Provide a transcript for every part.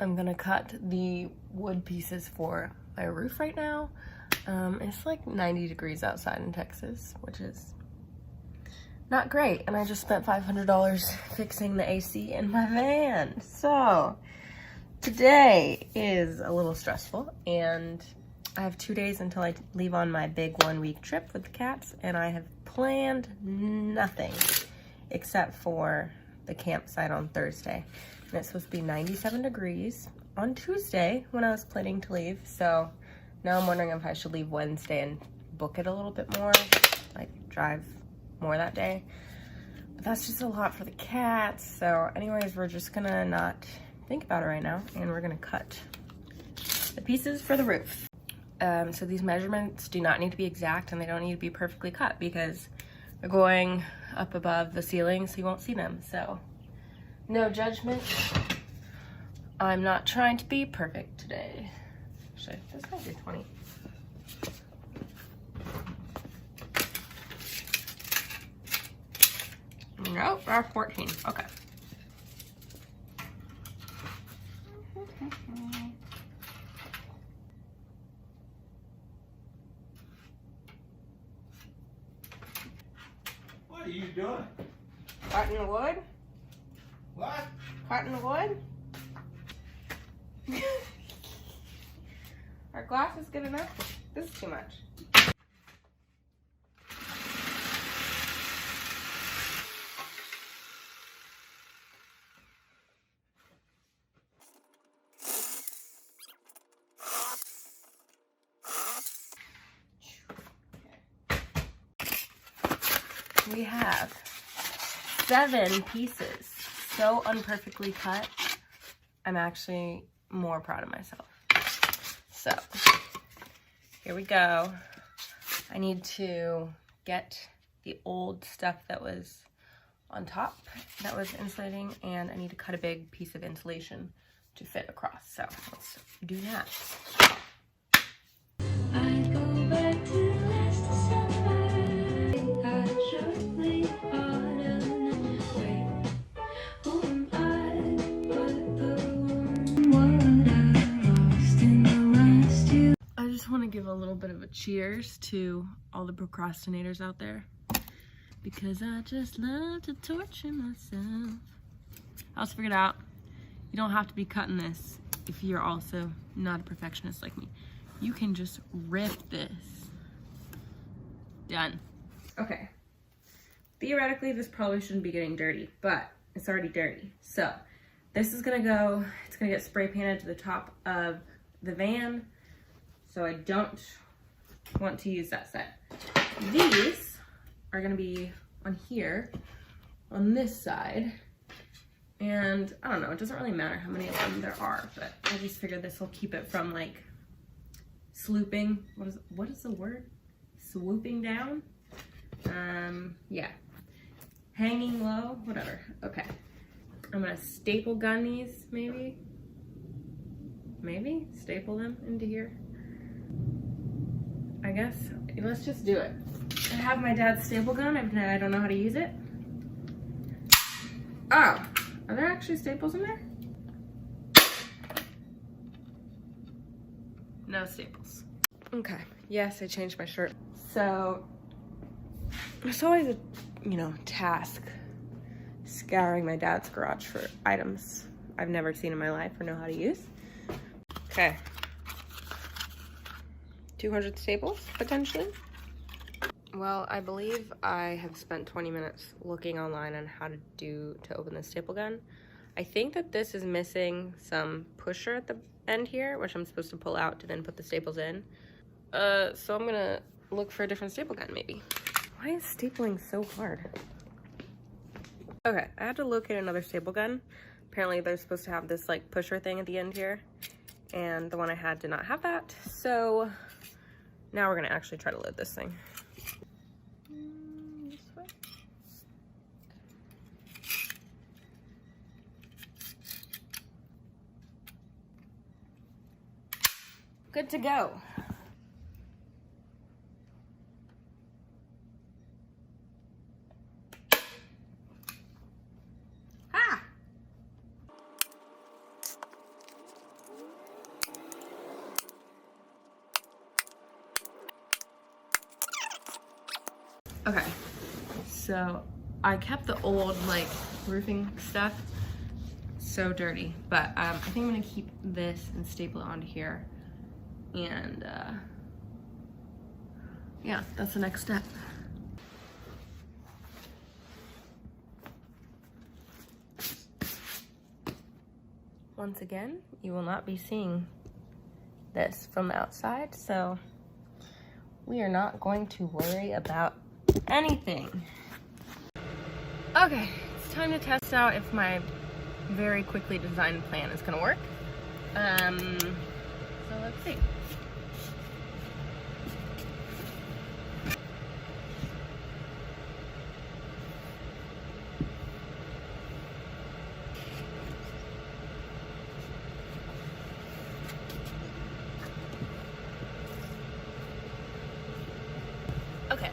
I'm gonna cut the wood pieces for my roof right now. It's like 90 degrees outside in Texas, which is not great. And I just spent $500 fixing the AC in my van. So today is a little stressful, and I have 2 days until I leave on my big 1-week trip with the cats, and I have planned nothing except for the campsite on Thursday. And it's supposed to be 97 degrees on Tuesday when I was planning to leave. So now I'm wondering if I should leave Wednesday and book it a little bit more, like drive more that day. But that's just a lot for the cats. So anyways, we're just gonna not think about it right now, and we're gonna cut the pieces for the roof. So these measurements do not need to be exact, and they don't need to be perfectly cut because they're going up above the ceiling so you won't see them. So no judgment. I'm not trying to be perfect today. Actually, this might be 20. Nope, that's 14. Okay. What are you doing? Cutting the wood? What? Cutting the wood? Our glass is good enough. This is too much. We have 7 pieces, so unperfectly cut. I'm actually more proud of myself. So here we go. I need to get the old stuff that was on top that was insulating, and I need to cut a big piece of insulation to fit across. So let's do that. I go back to last December. I shortly autumn away. Who am I but the one I lost in the last year? I just want to give a little bit of a cheers to all the procrastinators out there, because I just love to torture myself. I also figured out you don't have to be cutting this if you're also not a perfectionist like me. You can just rip this. Done. Okay. Theoretically, this probably shouldn't be getting dirty, but it's already dirty. So this is gonna go, it's gonna get spray painted to the top of the van. So I don't want to use that set. These are gonna be on here, on this side. And I don't know, it doesn't really matter how many of them there are, but I just figured this will keep it from like slooping. What is the word? Swooping down? Yeah. Hanging low, whatever. Okay. I'm gonna staple gun these, maybe? Maybe? Staple them into here? I guess. Let's just do it. I have my dad's staple gun, I don't know how to use it. Oh, are there actually staples in there? No staples. Okay, yes, I changed my shirt. So, it's always a, task scouring my dad's garage for items I've never seen in my life or know how to use. Okay. 200 staples, potentially. Well, I believe I have spent 20 minutes looking online on how to open this staple gun. I think that this is missing some pusher at the end here, which I'm supposed to pull out to then put the staples in. So I'm gonna look for a different staple gun, maybe. Why is stapling so hard? Okay, I have to locate another staple gun. Apparently they're supposed to have this like pusher thing at the end here, and the one I had did not have that. So now we're gonna actually try to load this thing. This way. Good to go. Okay, so I kept the old like roofing stuff so dirty, but I think I'm gonna keep this and staple it onto here, and yeah, that's the next step. Once again, you will not be seeing this from the outside, so we are not going to worry about anything. Okay, it's time to test out if my very quickly designed plan is gonna work. So let's see. Okay,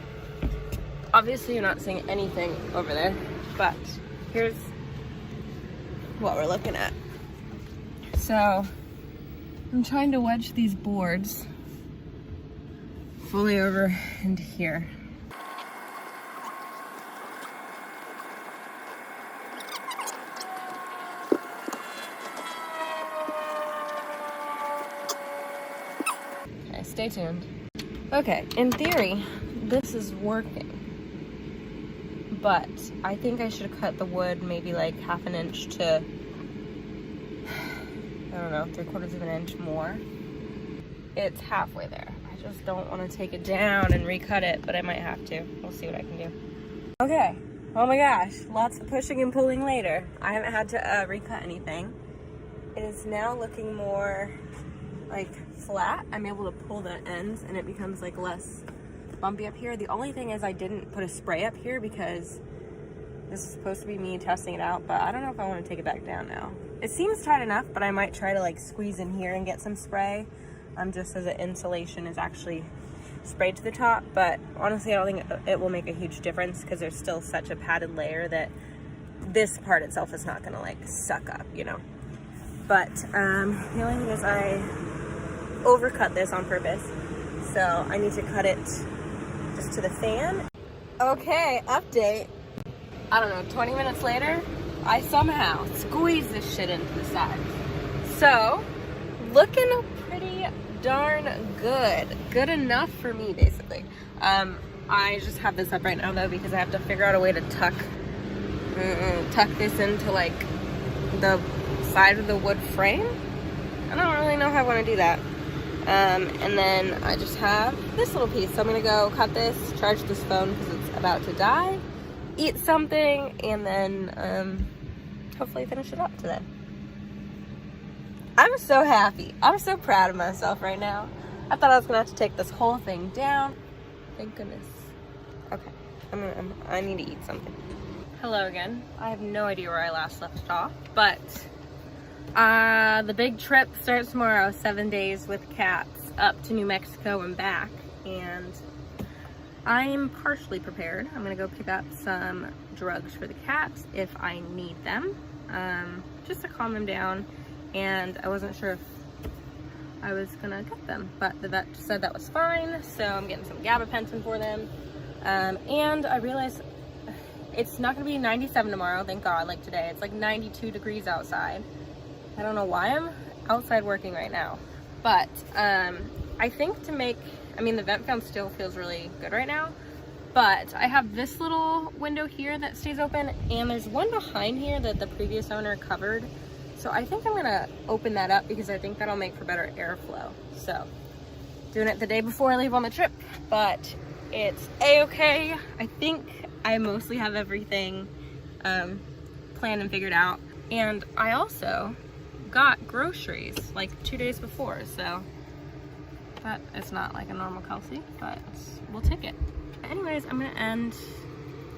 obviously you're not seeing anything over there, but here's what we're looking at. So I'm trying to wedge these boards fully over into here. Okay, stay tuned. Okay, in theory, this is working, but I think I should have cut the wood maybe like half an inch to, I don't know, 3/4 of an inch more. It's halfway there. I just don't want to take it down and recut it, but I might have to. We'll see what I can do. Okay, oh my gosh, lots of pushing and pulling later. I haven't had to recut anything. It is now looking more like flat. I'm able to pull the ends and it becomes like less bumpy up here. The only thing is I didn't put a spray up here because this is supposed to be me testing it out, but I don't know if I want to take it back down now. It seems tight enough, but I might try to like squeeze in here and get some spray, just so the insulation is actually sprayed to the top. But honestly, I don't think it will make a huge difference because there's still such a padded layer that this part itself is not gonna like suck up, you know. But the only thing is I overcut this on purpose, so I need to cut it just to the fan. Okay, update. I don't know, 20 minutes later, I somehow squeezed this shit into the side. So, looking pretty darn good. Good enough for me, basically. I just have this up right now, though, because I have to figure out a way to tuck this into, like, the side of the wood frame. I don't really know how I want to do that. And then I just have this little piece. So I'm going to go cut this, charge this phone because it's about to die, eat something, and then hopefully finish it up today. I'm so happy. I'm so proud of myself right now. I thought I was going to have to take this whole thing down. Thank goodness. Okay, I need to eat something. Hello again. I have no idea where I last left off, but the big trip starts tomorrow, 7 days with cats up to New Mexico and back, and I'm partially prepared. I'm gonna go pick up some drugs for the cats if I need them, just to calm them down, and I wasn't sure if I was gonna get them, but the vet said that was fine, so I'm getting some gabapentin for them, and I realized it's not gonna be 97 tomorrow, thank God, like today. It's like 92 degrees outside. I don't know why I'm outside working right now, but I think to make, I mean, the vent fan still feels really good right now, but I have this little window here that stays open, and there's one behind here that the previous owner covered. So I think I'm gonna open that up because I think that'll make for better airflow. So doing it the day before I leave on the trip, but it's a-okay. I think I mostly have everything planned and figured out. And I also got groceries like 2 days before, so that is not like a normal Kelsey, but we'll take it. Anyways, I'm gonna end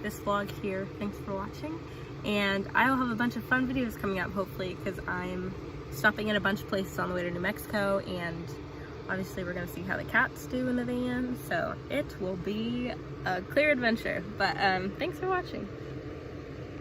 this vlog here. Thanks for watching, and I will have a bunch of fun videos coming up hopefully, because I'm stopping at a bunch of places on the way to New Mexico, and obviously we're gonna see how the cats do in the van, so it will be a clear adventure. But thanks for watching.